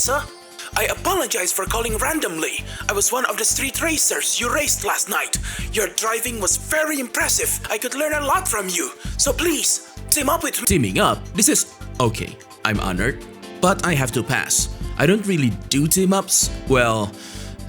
sir. I apologize for calling randomly. I was one of the street racers you raced last night. Your driving was very impressive. I could learn a lot from you. So please, team up with me. Teaming up? This is... Okay, I'm honored. But I have to pass. I don't really do team-ups. Well,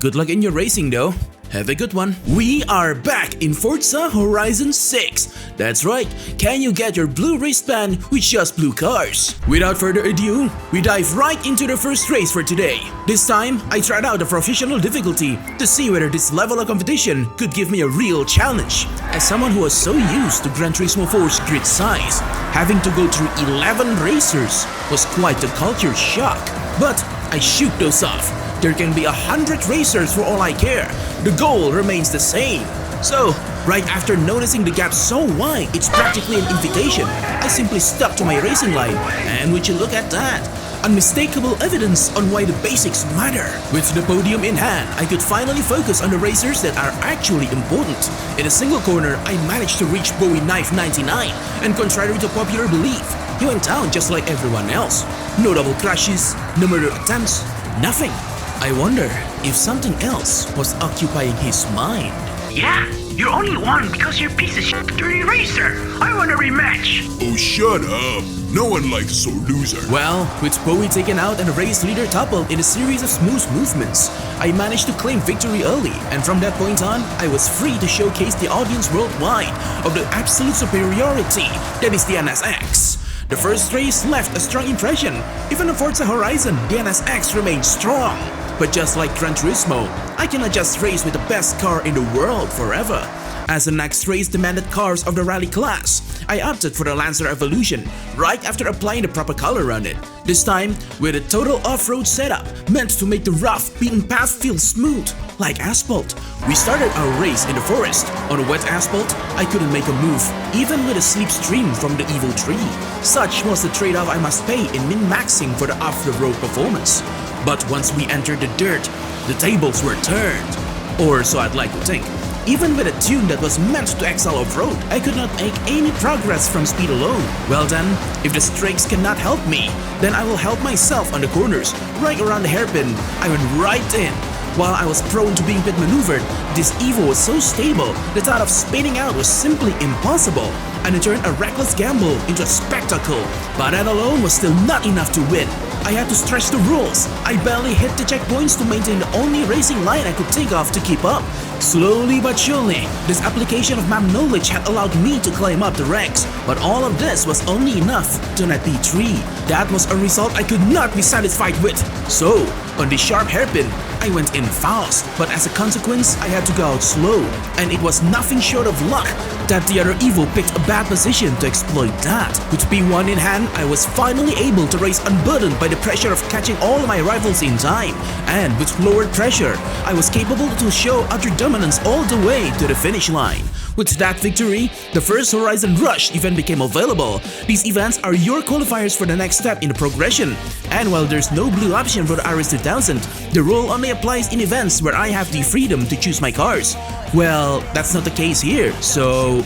good luck in your racing though. Have a good one. We are back in Forza Horizon 6. That's right, can you get your blue wristband with just blue cars? Without further ado, we dive right into the first race for today. This time, I tried out the professional difficulty to see whether this level of competition could give me a real challenge. As someone who was so used to Gran Turismo 4's grid size, having to go through 11 racers was quite a culture shock. But I shoot those off. There can be 100 racers for all I care. The goal remains the same. So, right after noticing the gap so wide, it's practically an invitation, I simply stuck to my racing line. And would you look at that? Unmistakable evidence on why the basics matter. With the podium in hand, I could finally focus on the racers that are actually important. In a single corner, I managed to reach Bowie Knife 99, and contrary to popular belief, he went down just like everyone else. No double crashes, no murder attempts, nothing. I wonder if something else was occupying his mind. Yeah, you only won because you're a piece of shit dirty racer. I want a rematch. Oh, shut up. No one likes a sore loser. Well, with Bowie taken out and the race leader toppled in a series of smooth movements, I managed to claim victory early, and from that point on, I was free to showcase the audience worldwide of the absolute superiority that is the NSX. The first race left a strong impression. Even on Forza Horizon, the NSX remains strong. But just like Gran Turismo, I cannot just race with the best car in the world forever. As the next race demanded cars of the rally class, I opted for the Lancer Evolution right after applying the proper color on it. This time, with a total off-road setup meant to make the rough, beaten path feel smooth, like asphalt. We started our race in the forest. On a wet asphalt, I couldn't make a move, even with a sleep stream from the evil tree. Such was the trade-off I must pay in min-maxing for the off-the-road performance. But once we entered the dirt, the tables were turned. Or so I'd like to think. Even with a tune that was meant to excel off-road, I could not make any progress from speed alone. Well then, if the strakes cannot help me, then I will help myself on the corners. Right around the hairpin, I went right in. While I was prone to being pit maneuvered, this Evo was so stable, the thought of spinning out was simply impossible. And it turned a reckless gamble into a spectacle. But that alone was still not enough to win. I had to stretch the rules. I barely hit the checkpoints to maintain the only racing line I could think of to keep up. Slowly but surely, this application of map knowledge had allowed me to climb up the ranks. But all of this was only enough to net P3. That was a result I could not be satisfied with. So, on this sharp hairpin, I went in fast, but as a consequence, I had to go out slow. And it was nothing short of luck that the other Evo picked a bad position to exploit that. With P1 in hand, I was finally able to race unburdened by the pressure of catching all my rivals in time. And with lowered pressure, I was capable to show utter dominance all the way to the finish line. With that victory, the first Horizon Rush event became available. These events are your qualifiers for the next step in the progression. And while there's no blue option for the RS2000, the rule only applies in events where I have the freedom to choose my cars. Well, that's not the case here, so...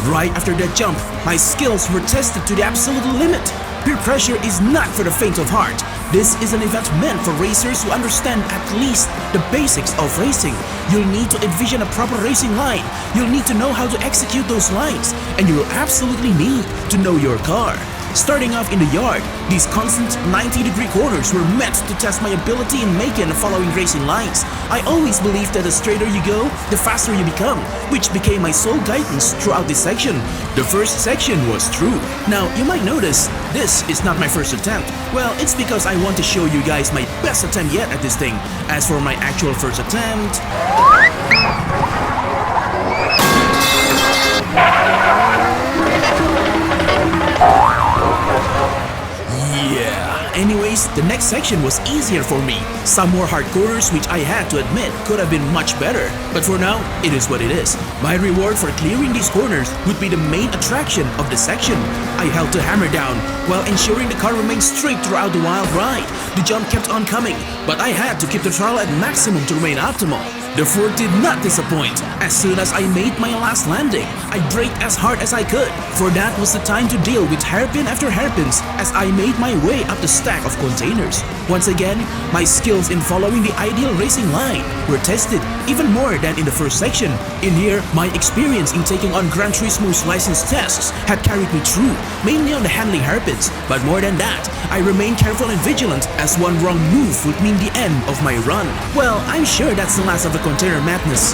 Right after that jump, my skills were tested to the absolute limit. Peer pressure is not for the faint of heart. This is an event meant for racers who understand at least the basics of racing. You'll need to envision a proper racing line. You'll need to know how to execute those lines. And you'll absolutely need to know your car. Starting off in the yard, these constant 90-degree corners were meant to test my ability in making and following racing lines. I always believed that the straighter you go, the faster you become, which became my sole guidance throughout this section. The first section was true. Now, you might notice, this is not my first attempt. Well, it's because I want to show you guys my best attempt yet at this thing. As for my actual first attempt... Yeah, Anyways, the next section was easier for me. Some more hard corners which I had to admit could have been much better. But for now, it is what it is. My reward for clearing these corners would be the main attraction of the section. I held the hammer down while ensuring the car remained straight throughout the wild ride. The jump kept on coming, but I had to keep the throttle at maximum to remain optimal. The Ford did not disappoint. As soon as I made my last landing, I braked as hard as I could, for that was the time to deal with hairpin after hairpins as I made my way up the stack of containers. Once again, my skills in following the ideal racing line were tested even more than in the first section. In here, my experience in taking on Gran Turismo's license tests had carried me through, mainly on the handling hairpins, but more than that, I remained careful and vigilant as one wrong move would mean the end of my run. Well, I'm sure that's the last of the container madness.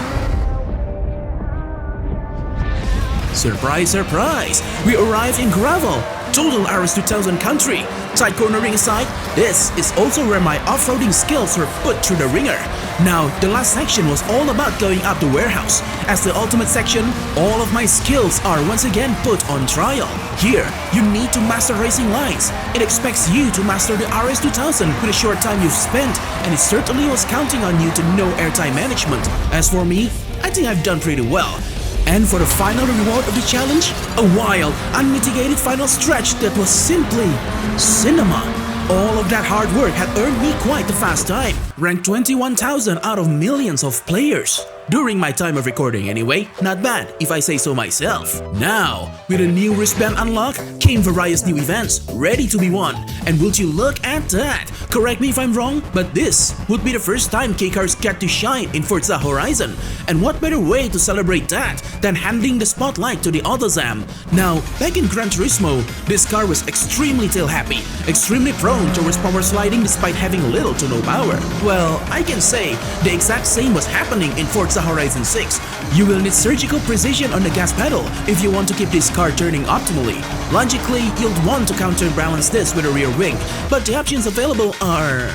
Surprise, surprise! We arrived in gravel, total RS 2000 country. Tight cornering aside, this is also where my off-roading skills were put through the ringer. Now, the last section was all about going up the warehouse. As the ultimate section, all of my skills are once again put on trial. Here, you need to master racing lines. It expects you to master the RS 2000 with a short time you've spent, and it certainly was counting on you to know airtime management. As for me, I think I've done pretty well. And for the final reward of the challenge, a wild, unmitigated final stretch that was simply cinema. All of that hard work had earned me quite the fast time, ranked 21,000 out of millions of players. During my time of recording anyway, not bad if I say so myself. Now, with a new wristband unlock, came various new events ready to be won. And would you look at that? Correct me if I'm wrong, but this would be the first time K-cars get to shine in Forza Horizon. And what better way to celebrate that than handing the spotlight to the AutoZam? Now, back in Gran Turismo, this car was extremely tail-happy, extremely prone towards power sliding despite having little to no power. Well, I can say the exact same was happening in Forza Horizon 6. You will need surgical precision on the gas pedal if you want to keep this car turning optimally. Logically, you'll want to counterbalance this with a rear wing, but the options available are...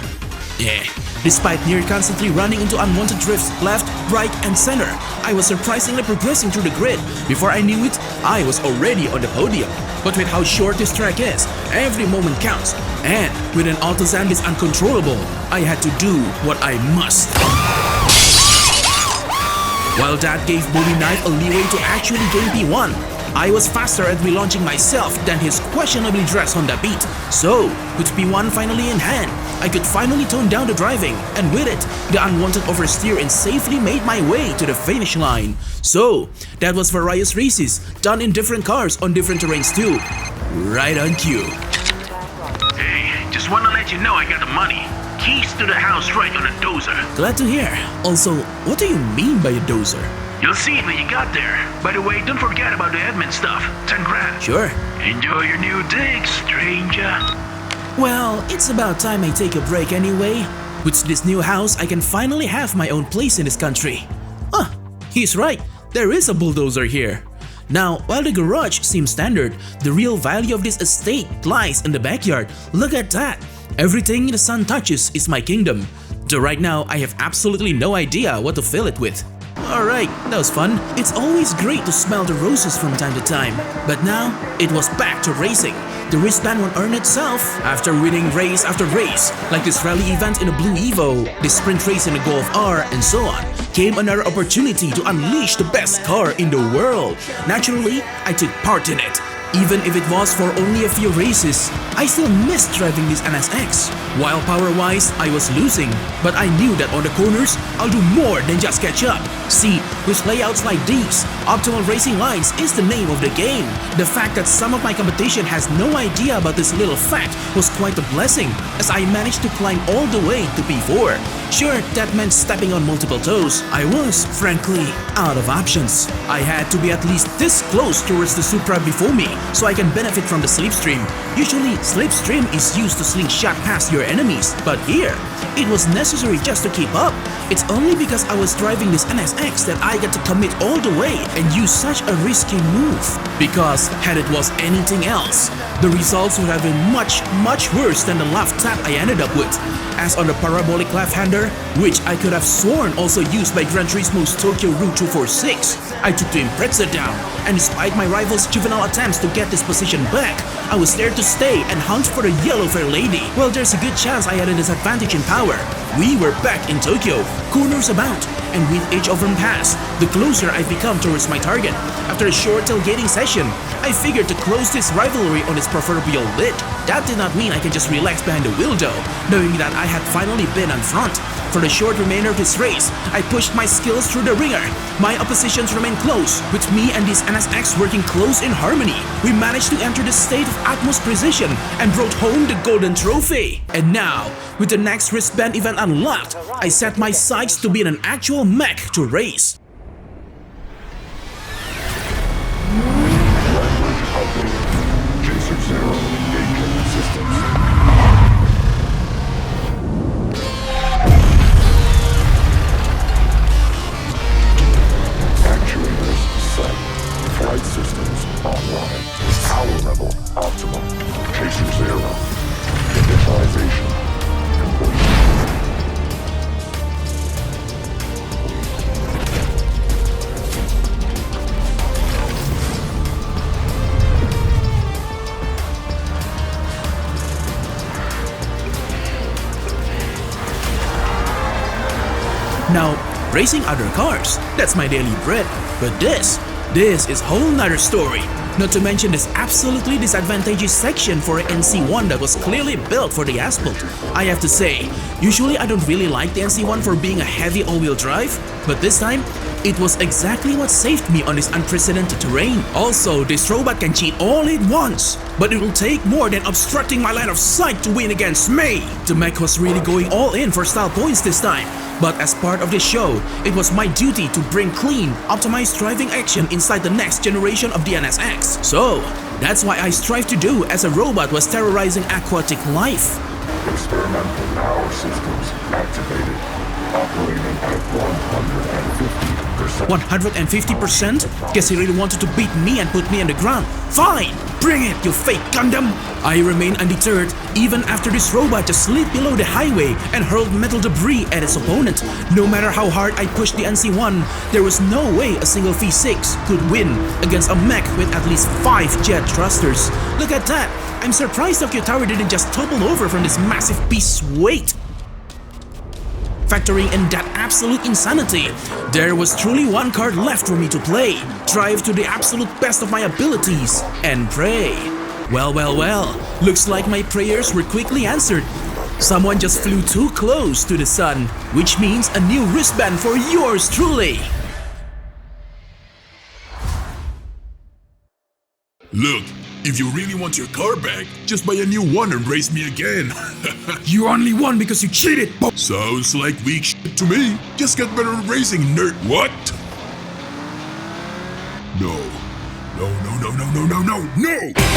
Despite near constantly running into unwanted drifts left, right, and center, I was surprisingly progressing through the grid. Before I knew it, I was already on the podium. But with how short this track is, every moment counts. And with an AutoZam this uncontrollable, I had to do what I must. While that gave Bowie Knife a leeway to actually gain P1, I was faster at relaunching myself than his questionably dressed Honda Beat. So, with P1 finally in hand, I could finally tone down the driving, and with it, the unwanted oversteer and safely made my way to the finish line. So, that was various races, done in different cars on different terrains too. Right on cue. Hey, just wanna let you know I got the money. Keys to the house right on the dozer. Glad to hear. Also, what do you mean by a dozer? You'll see it when you got there. By the way, don't forget about the admin stuff. 10 grand. Sure. Enjoy your new dig, stranger. Well, it's about time I take a break anyway. With this new house, I can finally have my own place in this country. He's right. There is a bulldozer here. Now, while the garage seems standard, the real value of this estate lies in the backyard. Look at that. Everything the sun touches is my kingdom. Though right now, I have absolutely no idea what to fill it with. Alright, that was fun. It's always great to smell the roses from time to time. But now, it was back to racing. The wristband won't earn itself. After winning race after race, like this rally event in a Blue Evo, this sprint race in a Golf R, and so on, came another opportunity to unleash the best car in the world. Naturally, I took part in it. Even if it was for only a few races, I still missed driving this NSX. While power-wise, I was losing, but I knew that on the corners, I'll do more than just catch up. See, with layouts like these, optimal racing lines is the name of the game. The fact that some of my competition has no idea about this little fact was quite a blessing, as I managed to climb all the way to P4. Sure, that meant stepping on multiple toes. I was, frankly, out of options. I had to be at least this close towards the Supra before me, so I can benefit from the slipstream. Usually, slipstream is used to slingshot past your enemies, but here, it was necessary just to keep up. It's only because I was driving this NSX that I got to commit all the way and use such a risky move. Because had it was anything else, the results would have been much worse than the left tap I ended up with. As on the parabolic left-hander, which I could have sworn also used by Gran Turismo's Tokyo Route 246, I took the Impreza down, and despite my rival's juvenile attempts to get this position back, I was there to stay and hunt for the yellow fair lady. Well, there's a good chance I had a disadvantage in power. We were back in Tokyo, corners about, and with each of them pass, the closer I've become towards my target. After a short tailgating session, I figured to close this rivalry on its proverbial lid. That did not mean I can just relax behind the wheel though, knowing that I had finally been on front. For the short remainder of this race, I pushed my skills through the ringer. My oppositions remained close, with me and this NSX working close in harmony. We managed to enter the state of utmost precision and brought home the golden trophy. And now, with the next wristband event unlocked, I set my sights to be in an actual mech to race. Now, racing other cars, that's my daily bread. But this is whole nother story. Not to mention this absolutely disadvantageous section for an NC1 that was clearly built for the asphalt. I have to say, usually I don't really like the NC1 for being a heavy all-wheel drive, but this time, it was exactly what saved me on this unprecedented terrain. Also, this robot can cheat all it wants, but it will take more than obstructing my line of sight to win against me. The mech was really going all in for style points this time. But as part of this show, it was my duty to bring clean, optimized driving action inside the next generation of the NSX. So, that's why I strive to do as a robot was terrorizing aquatic life. Experimental power systems activated. Operating at 150%. 150%? Guess he really wanted to beat me and put me on the ground. Fine! Bring it, you fake Gundam! I remain undeterred even after this robot just slid below the highway and hurled metal debris at its opponent. No matter how hard I pushed the NC1, there was no way a single V6 could win against a mech with at least 5 jet thrusters. Look at that! I'm surprised Tokyo Tower didn't just topple over from this massive beast's weight. Factoring in that absolute insanity, there was truly one card left for me to play, drive to the absolute best of my abilities, and pray. Well, looks like my prayers were quickly answered. Someone just flew too close to the sun, which means a new wristband for yours truly. Look, if you really want your car back, just buy a new one and race me again. You only won because you cheated. Sounds like weak shit to me. Just get better at racing, nerd. What? No. No.